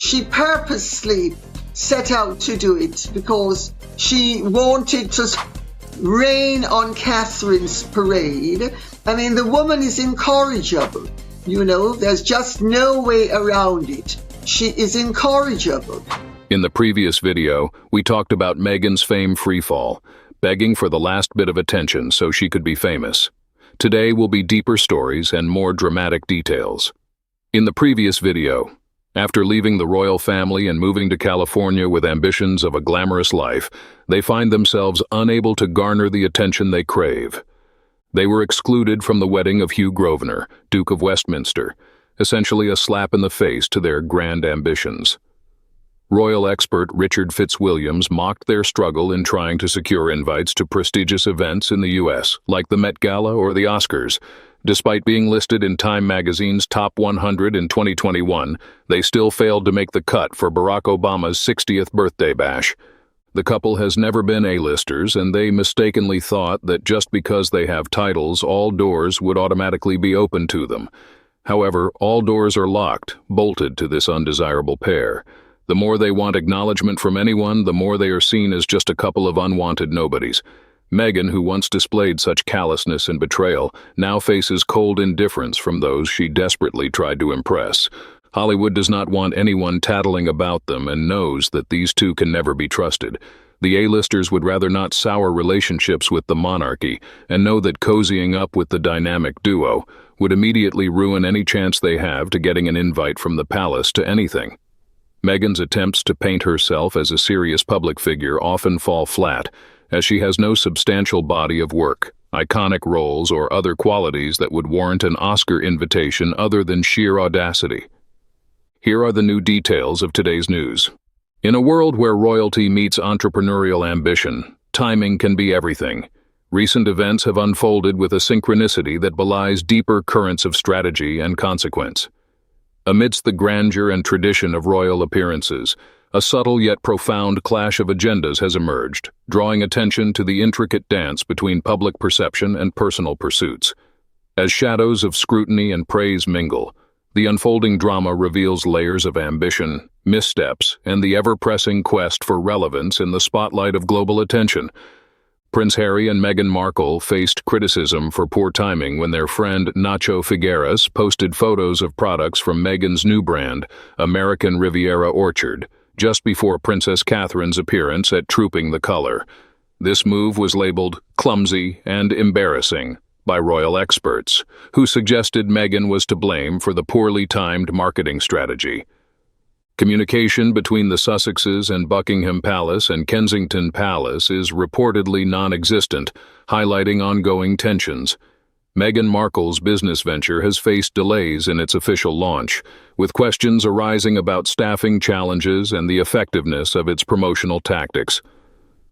She purposely set out to do it because she wanted to rain on Catherine's parade. I mean, the woman is incorrigible. You know, there's just no way around it. She is incorrigible. In the previous video, we talked about Meghan's fame freefall, begging for the last bit of attention so she could be famous. Today will be deeper stories and more dramatic details. In the previous video, after leaving the royal family and moving to California with ambitions of a glamorous life, they find themselves unable to garner the attention they crave. They were excluded from the wedding of Hugh Grosvenor, Duke of Westminster, essentially a slap in the face to their grand ambitions. Royal expert Richard Fitzwilliams mocked their struggle in trying to secure invites to prestigious events in the U.S., like the Met Gala or the Oscars. Despite being listed in Time magazine's Top 100 in 2021, they still failed to make the cut for Barack Obama's 60th birthday bash. The couple has never been A-listers, and they mistakenly thought that just because they have titles, all doors would automatically be open to them. However, all doors are locked, bolted to this undesirable pair. The more they want acknowledgement from anyone, the more they are seen as just a couple of unwanted nobodies. Meghan, who once displayed such callousness and betrayal, now faces cold indifference from those she desperately tried to impress. Hollywood does not want anyone tattling about them and knows that these two can never be trusted. The A-listers would rather not sour relationships with the monarchy and know that cozying up with the dynamic duo would immediately ruin any chance they have to getting an invite from the palace to anything. Meghan's attempts to paint herself as a serious public figure often fall flat, as she has no substantial body of work, iconic roles, or other qualities that would warrant an Oscar invitation other than sheer audacity. Here are the new details of today's news. In a world where royalty meets entrepreneurial ambition, timing can be everything. Recent events have unfolded with a synchronicity that belies deeper currents of strategy and consequence. Amidst the grandeur and tradition of royal appearances, a subtle yet profound clash of agendas has emerged, drawing attention to the intricate dance between public perception and personal pursuits. As shadows of scrutiny and praise mingle, the unfolding drama reveals layers of ambition, missteps, and the ever-pressing quest for relevance in the spotlight of global attention. Prince Harry and Meghan Markle faced criticism for poor timing when their friend Nacho Figueras posted photos of products from Meghan's new brand, American Riviera Orchard, just before Princess Catherine's appearance at Trooping the Color. This move was labeled clumsy and embarrassing by royal experts, who suggested Meghan was to blame for the poorly timed marketing strategy. Communication between the Sussexes and Buckingham Palace and Kensington Palace is reportedly non-existent, highlighting ongoing tensions. Meghan Markle's business venture has faced delays in its official launch, with questions arising about staffing challenges and the effectiveness of its promotional tactics.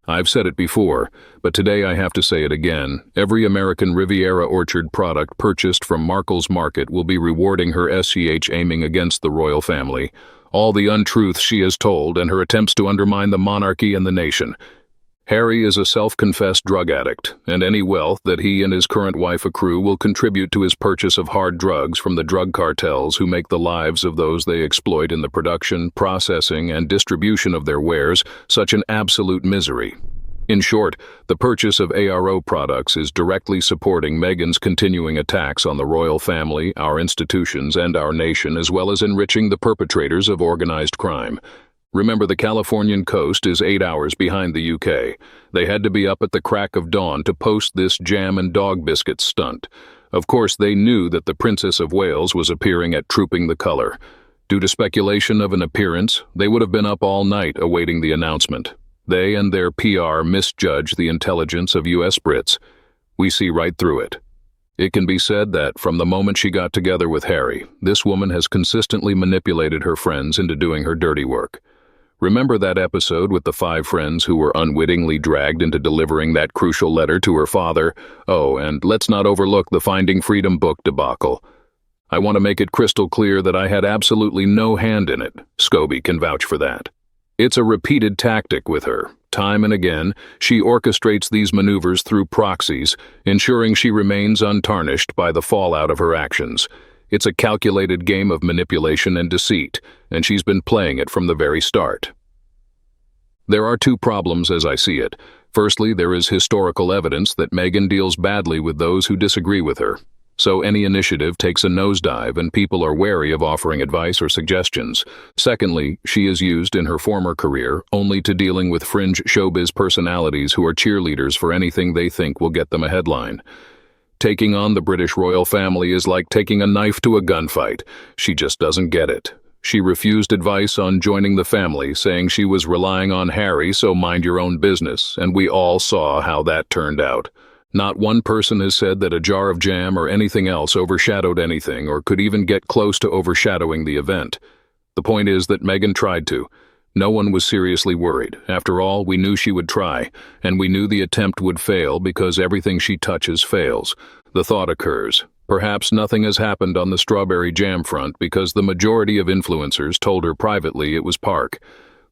I've said it before, but today I have to say it again. Every American Riviera Orchard product purchased from Markle's Market will be rewarding her SCH aiming against the royal family, all the untruths she has told, and her attempts to undermine the monarchy and the nation. Harry is a self-confessed drug addict, and any wealth that he and his current wife accrue will contribute to his purchase of hard drugs from the drug cartels who make the lives of those they exploit in the production, processing, and distribution of their wares such an absolute misery. In short, the purchase of ARO products is directly supporting Meghan's continuing attacks on the royal family, our institutions, and our nation, as well as enriching the perpetrators of organized crime. Remember, the Californian coast is 8 hours behind the UK. They had to be up at the crack of dawn to post this jam and dog biscuit stunt. Of course, they knew that the Princess of Wales was appearing at Trooping the Color. Due to speculation of an appearance, they would have been up all night awaiting the announcement. They and their PR misjudge the intelligence of US Brits. We see right through it. It can be said that from the moment she got together with Harry, this woman has consistently manipulated her friends into doing her dirty work. Remember that episode with the 5 friends who were unwittingly dragged into delivering that crucial letter to her father? Oh, and let's not overlook the Finding Freedom book debacle. I want to make it crystal clear that I had absolutely no hand in it. Scobie can vouch for that. It's a repeated tactic with her. Time and again, she orchestrates these maneuvers through proxies, ensuring she remains untarnished by the fallout of her actions. It's a calculated game of manipulation and deceit, and she's been playing it from the very start. There are two problems as I see it. Firstly, there is historical evidence that Meghan deals badly with those who disagree with her. So any initiative takes a nosedive and people are wary of offering advice or suggestions. Secondly, she is used in her former career only to dealing with fringe showbiz personalities who are cheerleaders for anything they think will get them a headline. Taking on the British royal family is like taking a knife to a gunfight. She just doesn't get it. She refused advice on joining the family, saying she was relying on Harry, so mind your own business, and we all saw how that turned out. Not one person has said that a jar of jam or anything else overshadowed anything or could even get close to overshadowing the event. The point is that Meghan tried to. No one was seriously worried. After all, we knew she would try, and we knew the attempt would fail because everything she touches fails. The thought occurs. Perhaps nothing has happened on the strawberry jam front because the majority of influencers told her privately it was Park.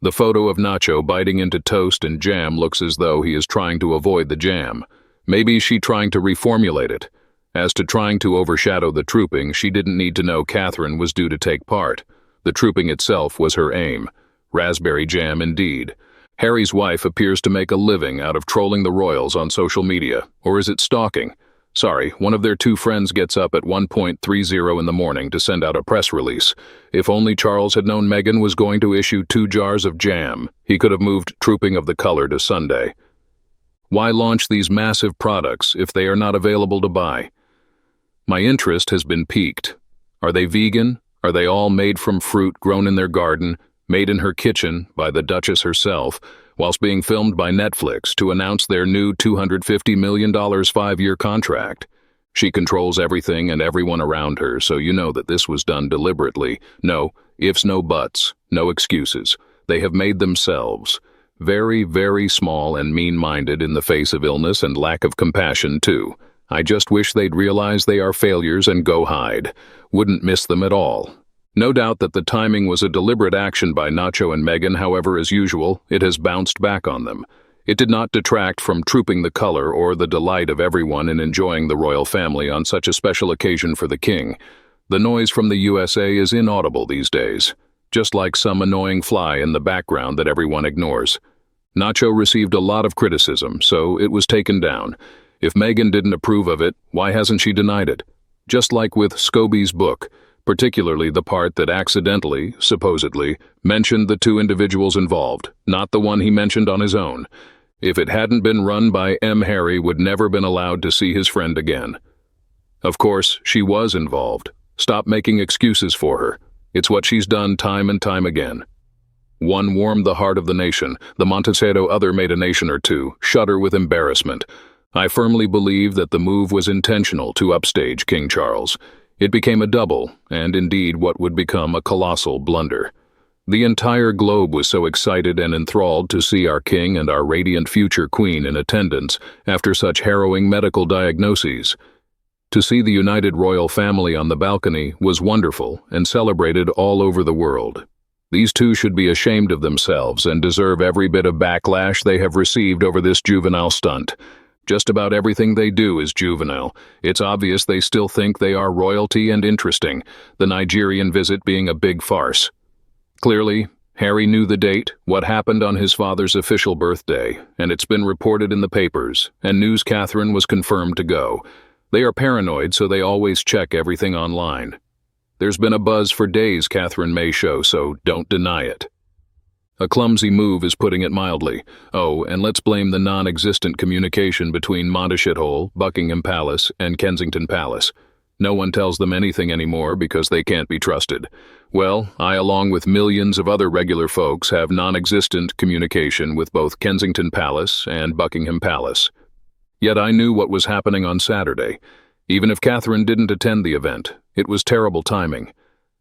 The photo of Nacho biting into toast and jam looks as though he is trying to avoid the jam. Maybe she's trying to reformulate it. As to trying to overshadow the trooping, she didn't need to know Catherine was due to take part. The trooping itself was her aim. Raspberry jam indeed. Harry's wife appears to make a living out of trolling the royals on social media. Or is it stalking? Sorry, one of their two friends gets up at 1:30 in the morning to send out a press release. If only Charles had known Meghan was going to issue 2 jars of jam, he could have moved trooping of the color to Sunday. Why launch these massive products if they are not available to buy? My interest has been piqued. Are they vegan? Are they all made from fruit grown in their garden, made in her kitchen by the Duchess herself, whilst being filmed by Netflix to announce their new $250 million 5-year contract? She controls everything and everyone around her, so you know that this was done deliberately. No ifs, no buts, no excuses. They have made themselves very, very small and mean-minded in the face of illness and lack of compassion, too. I just wish they'd realize they are failures and go hide. Wouldn't miss them at all. No doubt that the timing was a deliberate action by Nacho and Meghan, however, as usual, it has bounced back on them. It did not detract from trooping the color or the delight of everyone in enjoying the royal family on such a special occasion for the king. The noise from the USA is inaudible these days, just like some annoying fly in the background that everyone ignores. Nacho received a lot of criticism, so it was taken down. If Meghan didn't approve of it, why hasn't she denied it? Just like with Scobie's book, particularly the part that accidentally, supposedly, mentioned the 2 individuals involved, not the one he mentioned on his own. If it hadn't been run by Harry would never been allowed to see his friend again. Of course, she was involved. Stop making excuses for her. It's what she's done time and time again. One warmed the heart of the nation. The Montecito other made a nation or two shudder with embarrassment. I firmly believe that the move was intentional to upstage King Charles. It became a double, and indeed what would become a colossal blunder. The entire globe was so excited and enthralled to see our king and our radiant future queen in attendance after such harrowing medical diagnoses. To see the united royal family on the balcony was wonderful and celebrated all over the world. These 2 should be ashamed of themselves and deserve every bit of backlash they have received over this juvenile stunt. Just about everything they do is juvenile. It's obvious they still think they are royalty and interesting, the Nigerian visit being a big farce. Clearly, Harry knew the date, what happened on his father's official birthday, and it's been reported in the papers, and news Catherine was confirmed to go. They are paranoid, so they always check everything online. There's been a buzz for days Catherine may show, so don't deny it. A clumsy move is putting it mildly. Oh, and let's blame the non-existent communication between Monteshithole, Buckingham Palace, and Kensington Palace. No one tells them anything anymore because they can't be trusted. Well, I, along with millions of other regular folks, have non-existent communication with both Kensington Palace and Buckingham Palace. Yet I knew what was happening on Saturday. Even if Catherine didn't attend the event, it was terrible timing.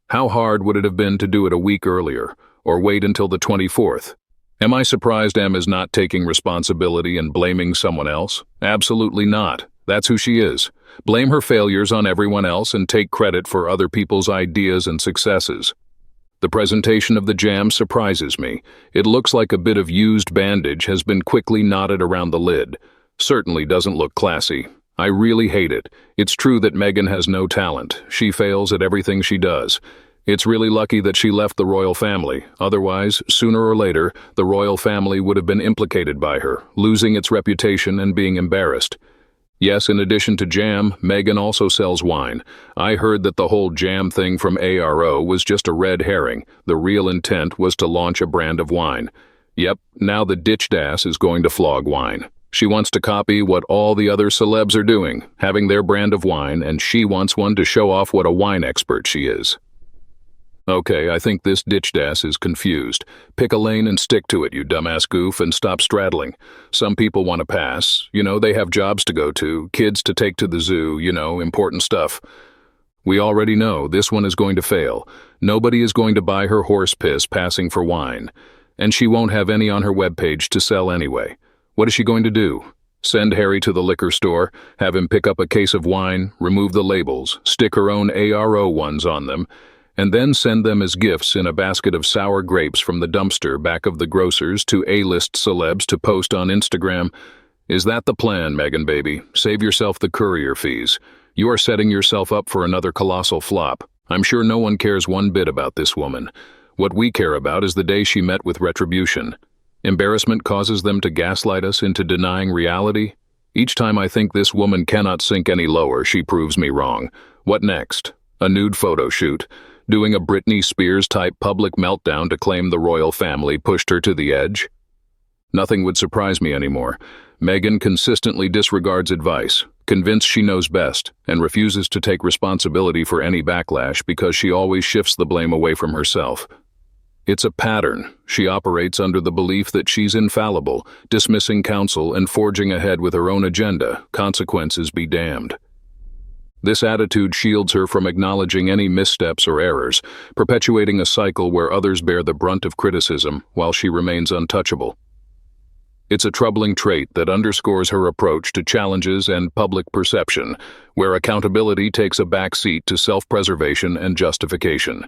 How hard would it have been to do it a week earlier, or wait until the 24th? Am I surprised Em is not taking responsibility and blaming someone else? Absolutely not. That's who she is. Blame her failures on everyone else and take credit for other people's ideas and successes. The presentation of the jam surprises me. It looks like a bit of used bandage has been quickly knotted around the lid. Certainly doesn't look classy. I really hate it. It's true that Meghan has no talent. She fails at everything she does. It's really lucky that she left the royal family. Otherwise, sooner or later, the royal family would have been implicated by her, losing its reputation and being embarrassed. Yes, in addition to jam, Meghan also sells wine. I heard that the whole jam thing from ARO was just a red herring. The real intent was to launch a brand of wine. Yep, now the ditched ass is going to flog wine. She wants to copy what all the other celebs are doing, having their brand of wine, and she wants one to show off what a wine expert she is. Okay, I think this ditched ass is confused. Pick a lane and stick to it, you dumbass goof, and stop straddling. Some people want to pass. They have jobs to go to, kids to take to the zoo, important stuff. We already know this one is going to fail. Nobody is going to buy her horse piss passing for wine. And she won't have any on her webpage to sell anyway. What is she going to do? Send Harry to the liquor store, have him pick up a case of wine, remove the labels, stick her own ARO ones on them, and then send them as gifts in a basket of sour grapes from the dumpster back of the grocer's to A-list celebs to post on Instagram. Is that the plan, Meghan baby? Save yourself the courier fees. You are setting yourself up for another colossal flop. I'm sure no one cares one bit about this woman. What we care about is the day she met with retribution. Embarrassment causes them to gaslight us into denying reality. Each time I think this woman cannot sink any lower, she proves me wrong. What next? A nude photo shoot? Doing a Britney Spears-type public meltdown to claim the royal family pushed her to the edge? Nothing would surprise me anymore. Meghan consistently disregards advice, convinced she knows best, and refuses to take responsibility for any backlash because she always shifts the blame away from herself. It's a pattern. She operates under the belief that she's infallible, dismissing counsel and forging ahead with her own agenda, consequences be damned. This attitude shields her from acknowledging any missteps or errors, perpetuating a cycle where others bear the brunt of criticism while she remains untouchable. It's a troubling trait that underscores her approach to challenges and public perception, where accountability takes a backseat to self-preservation and justification.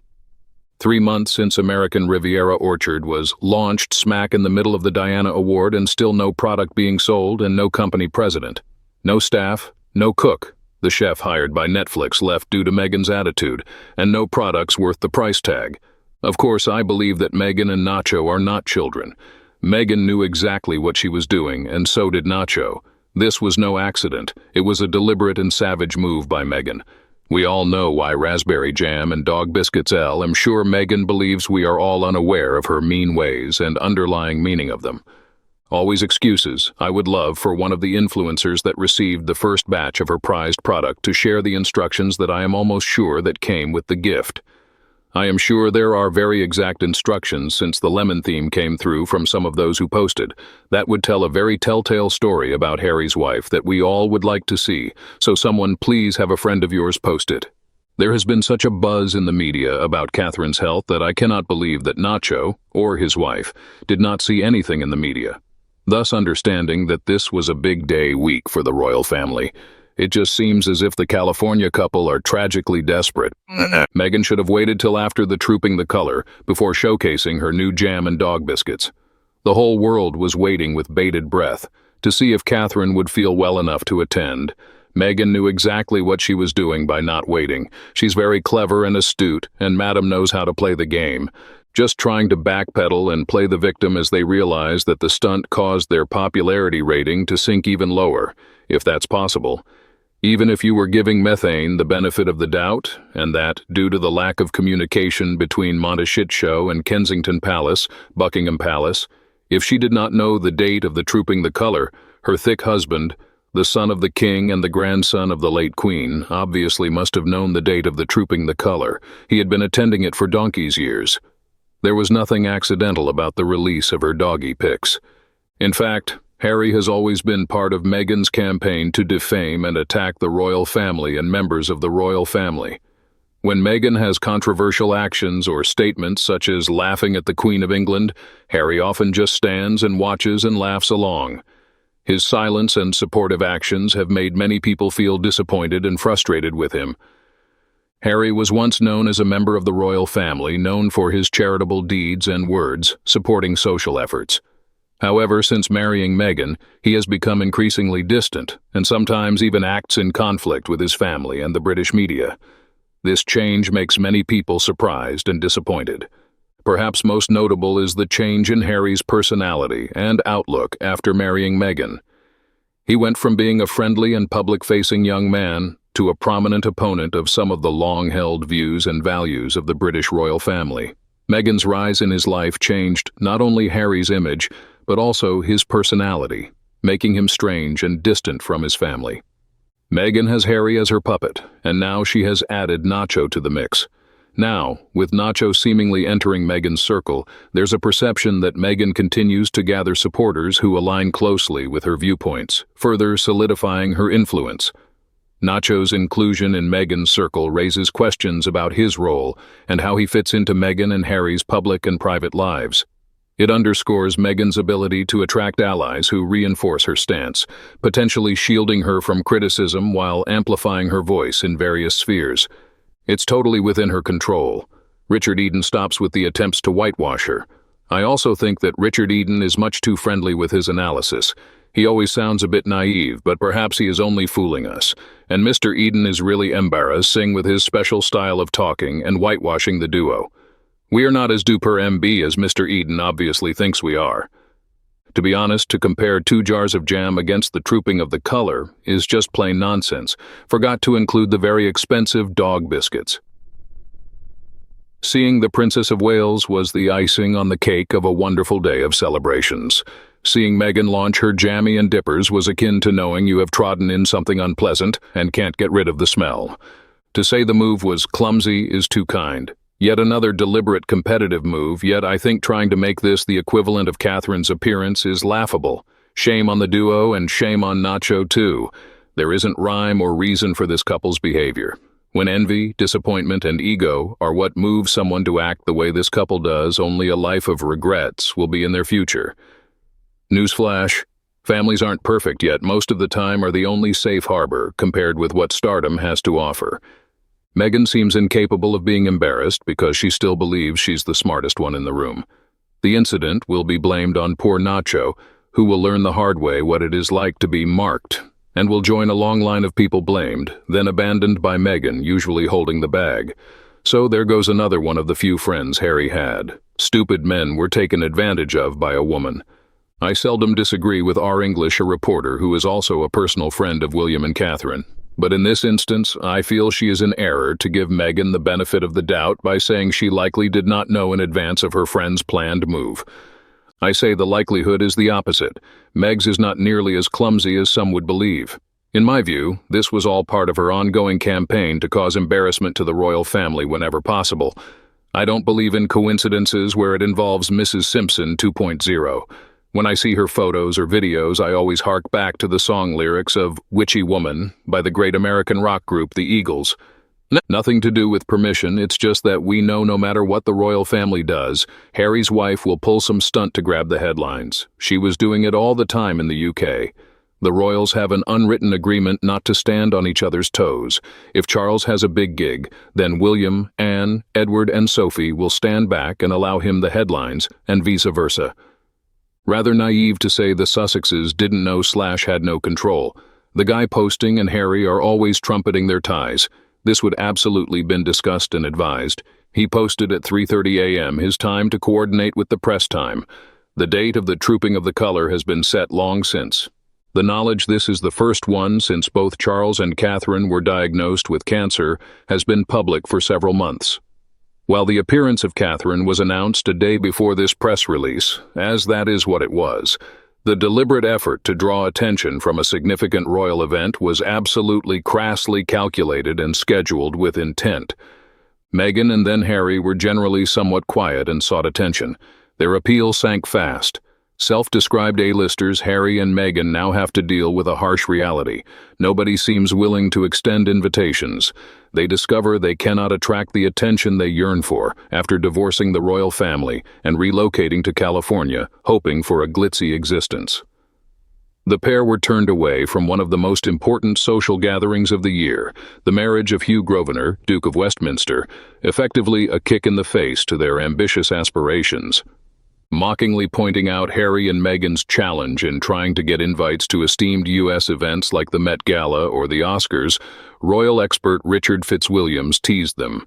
3 months since American Riviera Orchard was launched smack in the middle of the Diana Award and still no product being sold and no company president. No staff, no cook. The chef hired by Netflix left due to Meghan's attitude, and no products worth the price tag. Of course, I believe that Meghan and Nacho are not children. Meghan knew exactly what she was doing, and so did Nacho. This was no accident. It was a deliberate and savage move by Meghan. We all know why raspberry jam and dog biscuits L. I'm sure Meghan believes we are all unaware of her mean ways and underlying meaning of them. Always excuses. I would love for one of the influencers that received the first batch of her prized product to share the instructions that I am almost sure that came with the gift. I am sure there are very exact instructions since the lemon theme came through from some of those who posted. That would tell a very telltale story about Harry's wife that we all would like to see, so someone please have a friend of yours post it. There has been such a buzz in the media about Catherine's health that I cannot believe that Nacho, or his wife, did not see anything in the media. Thus understanding that this was a big day week for the royal family. It just seems as if the California couple are tragically desperate. Meghan should have waited till after the Trooping the Color before showcasing her new jam and dog biscuits. The whole world was waiting with bated breath to see if Catherine would feel well enough to attend. Meghan knew exactly what she was doing by not waiting. She's very clever and astute, and Madam knows how to play the game. Just trying to backpedal and play the victim as they realize that the stunt caused their popularity rating to sink even lower, if that's possible. Even if you were giving Methane the benefit of the doubt, and that, due to the lack of communication between Monteshitshow and Kensington Palace, Buckingham Palace, if she did not know the date of the Trooping the Color, her thick husband, the son of the king and the grandson of the late queen, obviously must have known the date of the Trooping the Color. He had been attending it for donkey's years. There was nothing accidental about the release of her doggy pics. In fact, Harry has always been part of Meghan's campaign to defame and attack the royal family and members of the royal family. When Meghan has controversial actions or statements such as laughing at the Queen of England, Harry often just stands and watches and laughs along. His silence and supportive actions have made many people feel disappointed and frustrated with him. Harry was once known as a member of the royal family, known for his charitable deeds and words, supporting social efforts. However, since marrying Meghan, he has become increasingly distant and sometimes even acts in conflict with his family and the British media. This change makes many people surprised and disappointed. Perhaps most notable is the change in Harry's personality and outlook after marrying Meghan. He went from being a friendly and public-facing young man to a prominent opponent of some of the long-held views and values of the British royal family. Meghan's rise in his life changed not only Harry's image, but also his personality, making him strange and distant from his family. Meghan has Harry as her puppet, and now she has added Nacho to the mix. Now, with Nacho seemingly entering Meghan's circle, there's a perception that Meghan continues to gather supporters who align closely with her viewpoints, further solidifying her influence. Nacho's inclusion in Meghan's circle raises questions about his role and how he fits into Meghan and Harry's public and private lives. It underscores Meghan's ability to attract allies who reinforce her stance, potentially shielding her from criticism while amplifying her voice in various spheres. It's totally within her control. Richard Eden stops with the attempts to whitewash her. I also think that Richard Eden is much too friendly with his analysis. He always sounds a bit naive, but perhaps he is only fooling us. And Mr. Eden is really embarrassing with his special style of talking and whitewashing the duo. We are not as duper MB as Mr. Eden obviously thinks we are. To be honest, to compare 2 jars of jam against the trooping of the color is just plain nonsense. Forgot to include the very expensive dog biscuits. Seeing the Princess of Wales was the icing on the cake of a wonderful day of celebrations. Seeing Meghan launch her jammy and dippers was akin to knowing you have trodden in something unpleasant and can't get rid of the smell. To say the move was clumsy is too kind. Yet another deliberate competitive move, yet I think trying to make this the equivalent of Catherine's appearance is laughable. Shame on the duo and shame on Nacho too. There isn't rhyme or reason for this couple's behavior. When envy, disappointment, and ego are what move someone to act the way this couple does, only a life of regrets will be in their future. Newsflash, families aren't perfect yet most of the time are the only safe harbor compared with what stardom has to offer. Meghan seems incapable of being embarrassed because she still believes she's the smartest one in the room. The incident will be blamed on poor Nacho, who will learn the hard way what it is like to be marked, and will join a long line of people blamed, then abandoned by Meghan, usually holding the bag. So there goes another one of the few friends Harry had. Stupid men were taken advantage of by a woman. I seldom disagree with R. English, a reporter who is also a personal friend of William and Catherine. But in this instance, I feel she is in error to give Meghan the benefit of the doubt by saying she likely did not know in advance of her friend's planned move. I say the likelihood is the opposite. Meg's is not nearly as clumsy as some would believe. In my view, this was all part of her ongoing campaign to cause embarrassment to the royal family whenever possible. I don't believe in coincidences where it involves Mrs. Simpson 2.0. When I see her photos or videos, I always hark back to the song lyrics of Witchy Woman by the great American rock group The Eagles. Nothing to do with permission, it's just that we know no matter what the royal family does, Harry's wife will pull some stunt to grab the headlines. She was doing it all the time in the UK. The royals have an unwritten agreement not to stand on each other's toes. If Charles has a big gig, then William, Anne, Edward, and Sophie will stand back and allow him the headlines, and vice versa. Rather naive to say the Sussexes didn't know / had no control. The guy posting and Harry are always trumpeting their ties. This would absolutely been discussed and advised. He posted at 3:30 a.m. his time to coordinate with the press time. The date of the trooping of the color has been set long since. The knowledge this is the first one since both Charles and Catherine were diagnosed with cancer has been public for several months. While the appearance of Catherine was announced a day before this press release, as that is what it was, the deliberate effort to draw attention from a significant royal event was absolutely crassly calculated and scheduled with intent. Meghan and then Harry were generally somewhat quiet and sought attention. Their appeal sank fast. Self-described A-listers Harry and Meghan now have to deal with a harsh reality. Nobody seems willing to extend invitations. They discover they cannot attract the attention they yearn for after divorcing the royal family and relocating to California, hoping for a glitzy existence. The pair were turned away from one of the most important social gatherings of the year, the marriage of Hugh Grosvenor, Duke of Westminster, effectively a kick in the face to their ambitious aspirations. mockingly pointing out Harry and Meghan's challenge in trying to get invites to esteemed U.S. events like the Met Gala or the Oscars. Royal expert Richard Fitzwilliams teased them.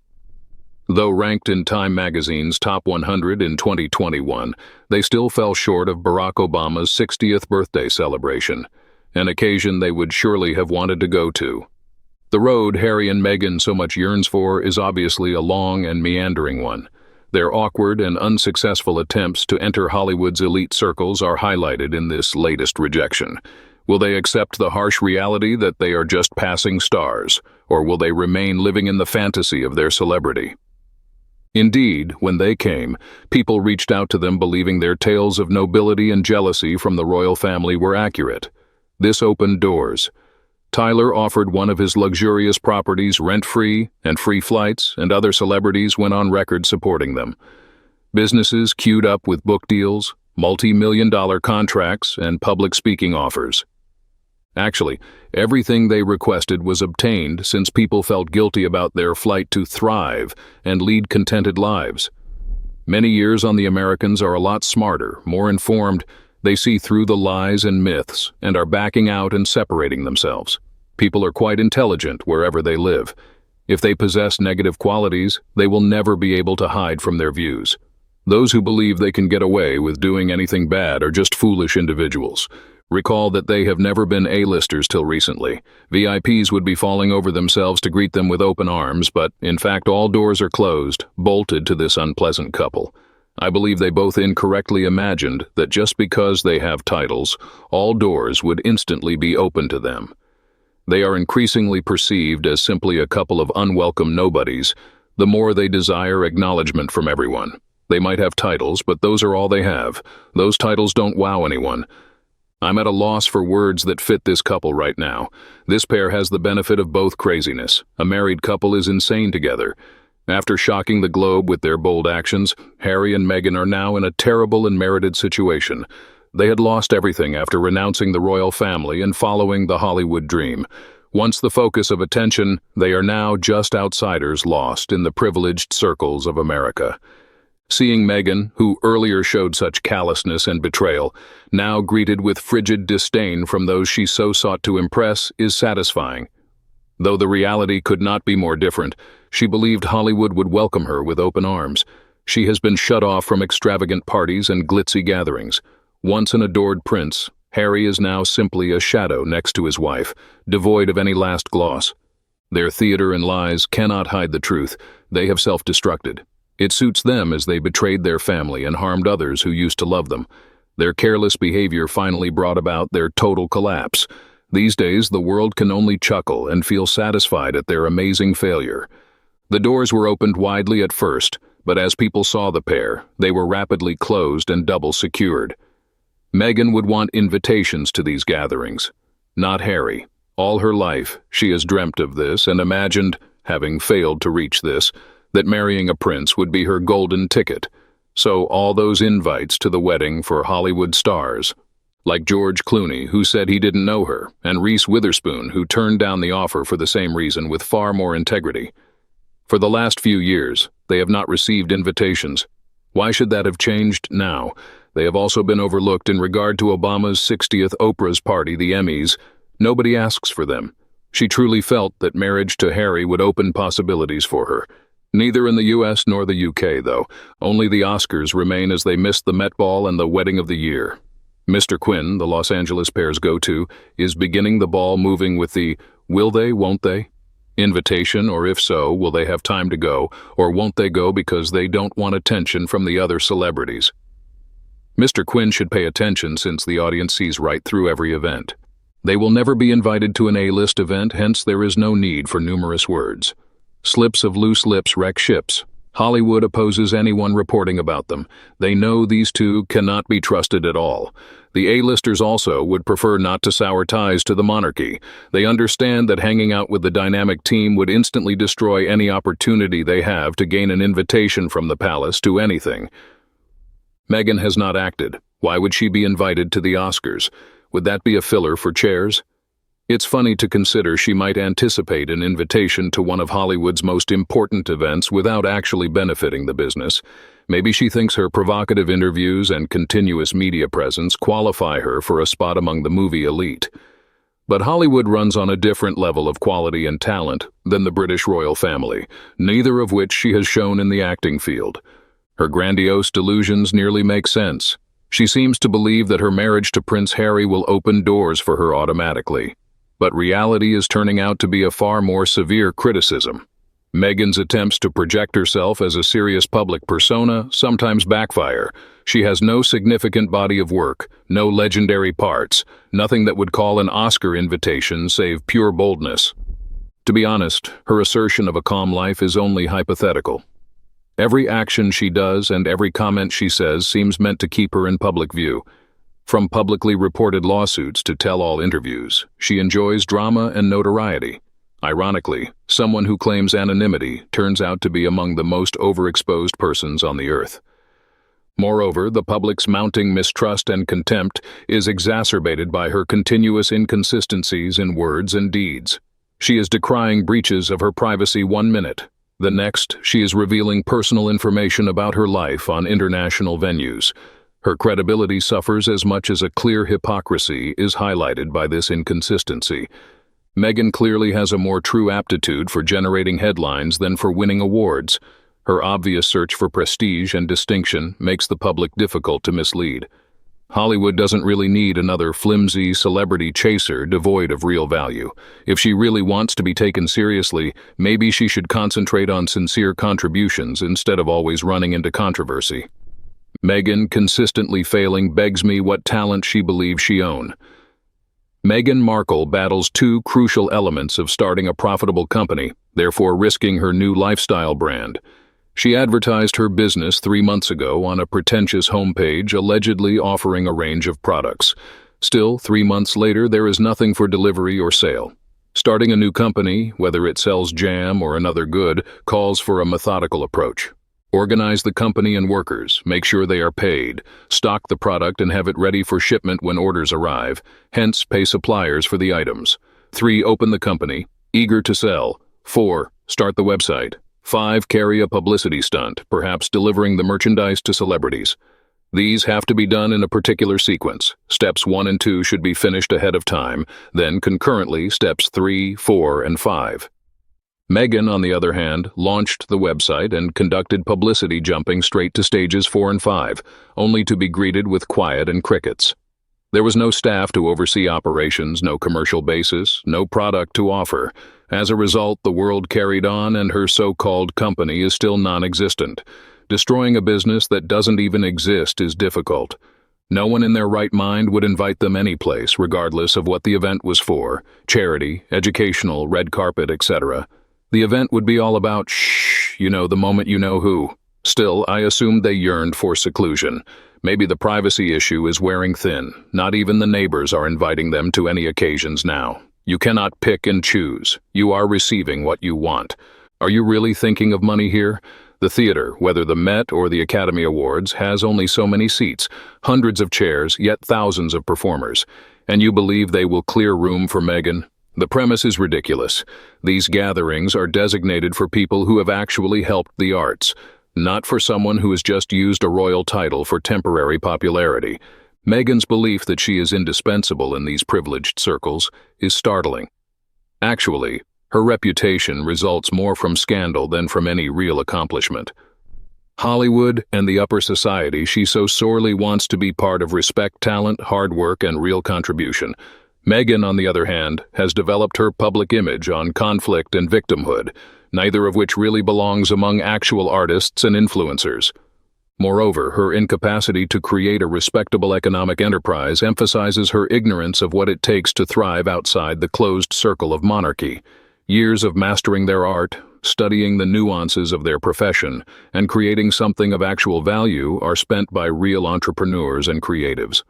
Though ranked in Time magazine's top 100 in 2021, they still fell short of Barack Obama's 60th birthday celebration, an occasion they would surely have wanted to go to. The road Harry and Meghan so much yearns for is obviously a long and meandering one. Their awkward and unsuccessful attempts to enter Hollywood's elite circles are highlighted in this latest rejection. Will they accept the harsh reality that they are just passing stars, or will they remain living in the fantasy of their celebrity? Indeed, when they came, people reached out to them believing their tales of nobility and jealousy from the royal family were accurate. This opened doors. Tyler offered one of his luxurious properties rent-free and free flights, and other celebrities went on record supporting them. Businesses queued up with book deals, multi-million-dollar contracts, and public speaking offers. Actually, everything they requested was obtained since people felt guilty about their flight to thrive and lead contented lives. Many years on the Americans are a lot smarter, more informed. They see through the lies and myths and are backing out and separating themselves. People are quite intelligent wherever they live. If they possess negative qualities, they will never be able to hide from their views. Those who believe they can get away with doing anything bad are just foolish individuals. Recall that they have never been A-listers till recently. VIPs would be falling over themselves to greet them with open arms, but in fact all doors are closed, bolted to this unpleasant couple. I believe they both incorrectly imagined that just because they have titles, all doors would instantly be open to them. They are increasingly perceived as simply a couple of unwelcome nobodies, the more they desire acknowledgement from everyone. They might have titles, but those are all they have. Those titles don't wow anyone. I'm at a loss for words that fit this couple right now. This pair has the benefit of both craziness. A married couple is insane together. After shocking the globe with their bold actions, Harry and Meghan are now in a terrible and merited situation. They had lost everything after renouncing the royal family and following the Hollywood dream. Once the focus of attention, they are now just outsiders lost in the privileged circles of America. Seeing Meghan, who earlier showed such callousness and betrayal, now greeted with frigid disdain from those she so sought to impress, is satisfying. Though the reality could not be more different, she believed Hollywood would welcome her with open arms. She has been shut off from extravagant parties and glitzy gatherings. Once an adored prince, Harry is now simply a shadow next to his wife, devoid of any last gloss. Their theater and lies cannot hide the truth. They have self-destructed. It suits them as they betrayed their family and harmed others who used to love them. Their careless behavior finally brought about their total collapse. These days, the world can only chuckle and feel satisfied at their amazing failure. The doors were opened widely at first, but as people saw the pair, they were rapidly closed and double secured. Meghan would want invitations to these gatherings, not Harry. All her life, she has dreamt of this and imagined, having failed to reach this, that marrying a prince would be her golden ticket. So all those invites to the wedding for Hollywood stars, like George Clooney, who said he didn't know her, and Reese Witherspoon, who turned down the offer for the same reason with far more integrity. For the last few years, they have not received invitations. Why should that have changed now? They have also been overlooked in regard to Obama's 60th Oprah's party, the Emmys. Nobody asks for them. She truly felt that marriage to Harry would open possibilities for her. Neither in the US nor the UK, though. Only the Oscars remain as they missed the Met Ball and the wedding of the year. Mr. Quinn, the Los Angeles pair's go-to, is beginning the ball moving with the will they, won't they invitation, or if so, will they have time to go, or won't they go because they don't want attention from the other celebrities? Mr. Quinn should pay attention since the audience sees right through every event. They will never be invited to an A-list event, hence there is no need for numerous words. Slips of loose lips wreck ships. Hollywood opposes anyone reporting about them. They know these two cannot be trusted at all. The A-listers also would prefer not to sour ties to the monarchy. They understand that hanging out with the dynamic team would instantly destroy any opportunity they have to gain an invitation from the palace to anything. Meghan has not acted. Why would she be invited to the Oscars? Would that be a filler for chairs? It's funny to consider she might anticipate an invitation to one of Hollywood's most important events without actually benefiting the business. Maybe she thinks her provocative interviews and continuous media presence qualify her for a spot among the movie elite. But Hollywood runs on a different level of quality and talent than the British royal family, neither of which she has shown in the acting field. Her grandiose delusions nearly make sense. She seems to believe that her marriage to Prince Harry will open doors for her automatically. But reality is turning out to be a far more severe criticism. Meghan's attempts to project herself as a serious public persona sometimes backfire. She has no significant body of work, no legendary parts, nothing that would call an Oscar invitation save pure boldness. To be honest, her assertion of a calm life is only hypothetical. Every action she does and every comment she says seems meant to keep her in public view. From publicly reported lawsuits to tell-all interviews, she enjoys drama and notoriety. Ironically, someone who claims anonymity turns out to be among the most overexposed persons on the earth. Moreover, the public's mounting mistrust and contempt is exacerbated by her continuous inconsistencies in words and deeds. She is decrying breaches of her privacy 1 minute. The next, she is revealing personal information about her life on international venues. Her credibility suffers as much as a clear hypocrisy is highlighted by this inconsistency. Meghan clearly has a more true aptitude for generating headlines than for winning awards. Her obvious search for prestige and distinction makes the public difficult to mislead. Hollywood doesn't really need another flimsy celebrity chaser devoid of real value. If she really wants to be taken seriously, maybe she should concentrate on sincere contributions instead of always running into controversy. Meghan consistently failing begs me what talent she believes she owns. Meghan Markle battles two crucial elements of starting a profitable company, therefore risking her new lifestyle brand. She advertised her business 3 months ago on a pretentious homepage allegedly offering a range of products. Still, 3 months later, there is nothing for delivery or sale. Starting a new company, whether it sells jam or another good, calls for a methodical approach. Organize the company and workers, make sure they are paid, stock the product and have it ready for shipment when orders arrive, hence pay suppliers for the items. 3. Open the company, eager to sell. 4. Start the website. 5. Carry a publicity stunt, perhaps delivering the merchandise to celebrities. These have to be done in a particular sequence. Steps 1 and 2 should be finished ahead of time, then concurrently steps 3, 4, and 5. Meghan, on the other hand, launched the website and conducted publicity jumping straight to stages 4 and 5, only to be greeted with quiet and crickets. There was no staff to oversee operations, no commercial basis, no product to offer. As a result, the world carried on and her so-called company is still non-existent. Destroying a business that doesn't even exist is difficult. No one in their right mind would invite them any place, regardless of what the event was for, charity, educational, red carpet, etc. The event would be all about the moment you know who. Still, I assumed they yearned for seclusion. Maybe the privacy issue is wearing thin. Not even the neighbors are inviting them to any occasions now. You cannot pick and choose. You are receiving what you want. Are you really thinking of money here? The theater, whether the Met or the Academy Awards, has only so many seats, hundreds of chairs, yet thousands of performers. And you believe they will clear room for Meghan? The premise is ridiculous. These gatherings are designated for people who have actually helped the arts, not for someone who has just used a royal title for temporary popularity. Meghan's belief that she is indispensable in these privileged circles is startling. Actually, her reputation results more from scandal than from any real accomplishment. Hollywood and the upper society she so sorely wants to be part of respect talent, hard work, and real contribution. Meghan, on the other hand, has developed her public image on conflict and victimhood, neither of which really belongs among actual artists and influencers. Moreover, her incapacity to create a respectable economic enterprise emphasizes her ignorance of what it takes to thrive outside the closed circle of monarchy. Years of mastering their art, studying the nuances of their profession, and creating something of actual value are spent by real entrepreneurs and creatives.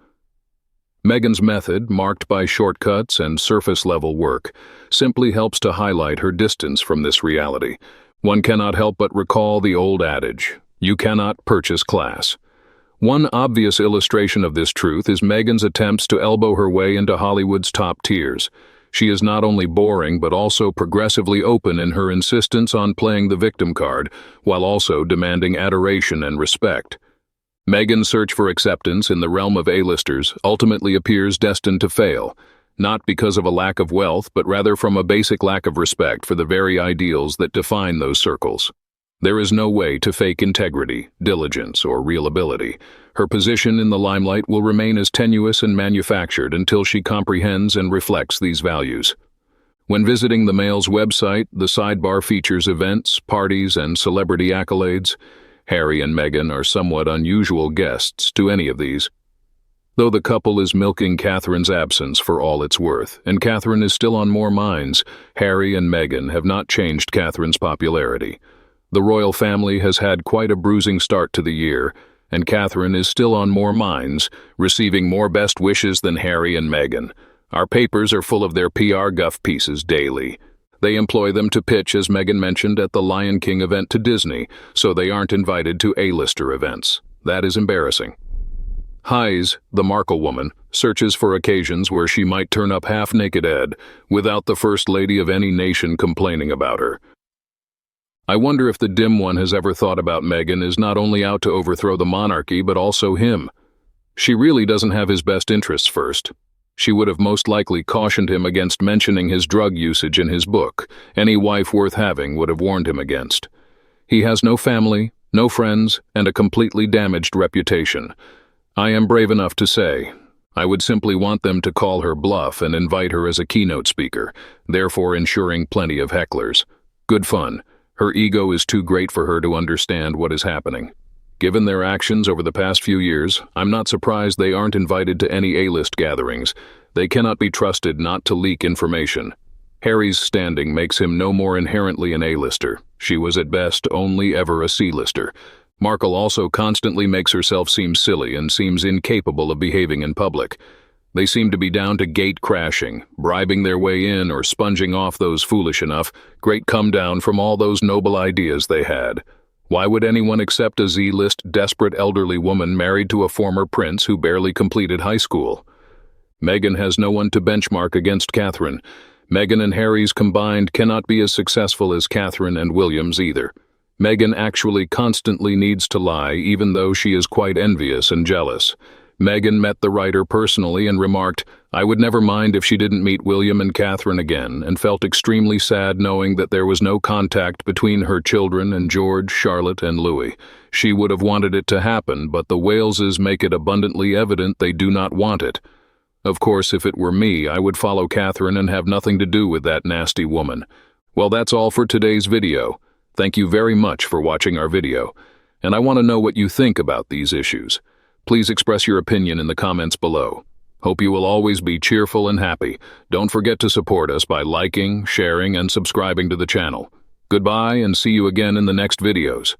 Meghan's method, marked by shortcuts and surface-level work, simply helps to highlight her distance from this reality. One cannot help but recall the old adage, "You cannot purchase class." One obvious illustration of this truth is Meghan's attempts to elbow her way into Hollywood's top tiers. She is not only boring but also progressively open in her insistence on playing the victim card, while also demanding adoration and respect. Meghan's search for acceptance in the realm of A-listers ultimately appears destined to fail, not because of a lack of wealth, but rather from a basic lack of respect for the very ideals that define those circles. There is no way to fake integrity, diligence, or real ability. Her position in the limelight will remain as tenuous and manufactured until she comprehends and reflects these values. When visiting the Mail's website, the sidebar features events, parties, and celebrity accolades. Harry and Meghan are somewhat unusual guests to any of these. Though the couple is milking Catherine's absence for all it's worth, and Catherine is still on more minds, Harry and Meghan have not changed Catherine's popularity. The royal family has had quite a bruising start to the year, and Catherine is still on more minds, receiving more best wishes than Harry and Meghan. Our papers are full of their PR guff pieces daily. They employ them to pitch, as Meghan mentioned, at the Lion King event to Disney, so they aren't invited to A-lister events. That is embarrassing. Hayes, the Markle woman, searches for occasions where she might turn up half-naked Ed, without the First Lady of any nation complaining about her. I wonder if the dim one has ever thought about Meghan is not only out to overthrow the monarchy, but also him. She really doesn't have his best interests first. She would have most likely cautioned him against mentioning his drug usage in his book. Any wife worth having would have warned him against. He has no family, no friends, and a completely damaged reputation. I am brave enough to say, I would simply want them to call her bluff and invite her as a keynote speaker, therefore ensuring plenty of hecklers. Good fun. Her ego is too great for her to understand what is happening. Given their actions over the past few years, I'm not surprised they aren't invited to any A-list gatherings. They cannot be trusted not to leak information. Harry's standing makes him no more inherently an A-lister. She was at best only ever a C-lister. Markle also constantly makes herself seem silly and seems incapable of behaving in public. They seem to be down to gate crashing, bribing their way in or sponging off those foolish enough, great come down from all those noble ideas they had. Why would anyone accept a Z-list desperate elderly woman married to a former prince who barely completed high school? Meghan has no one to benchmark against Catherine. Meghan and Harry's combined cannot be as successful as Catherine and William's either. Meghan actually constantly needs to lie, even though she is quite envious and jealous. Meghan met the writer personally and remarked, "I would never mind if she didn't meet William and Catherine again," and felt extremely sad knowing that there was no contact between her children and George, Charlotte, and Louis. She would have wanted it to happen, but the Waleses make it abundantly evident they do not want it. Of course, if it were me, I would follow Catherine and have nothing to do with that nasty woman. Well, that's all for today's video. Thank you very much for watching our video, and I want to know what you think about these issues. Please express your opinion in the comments below. Hope you will always be cheerful and happy. Don't forget to support us by liking, sharing, and subscribing to the channel. Goodbye, and see you again in the next videos.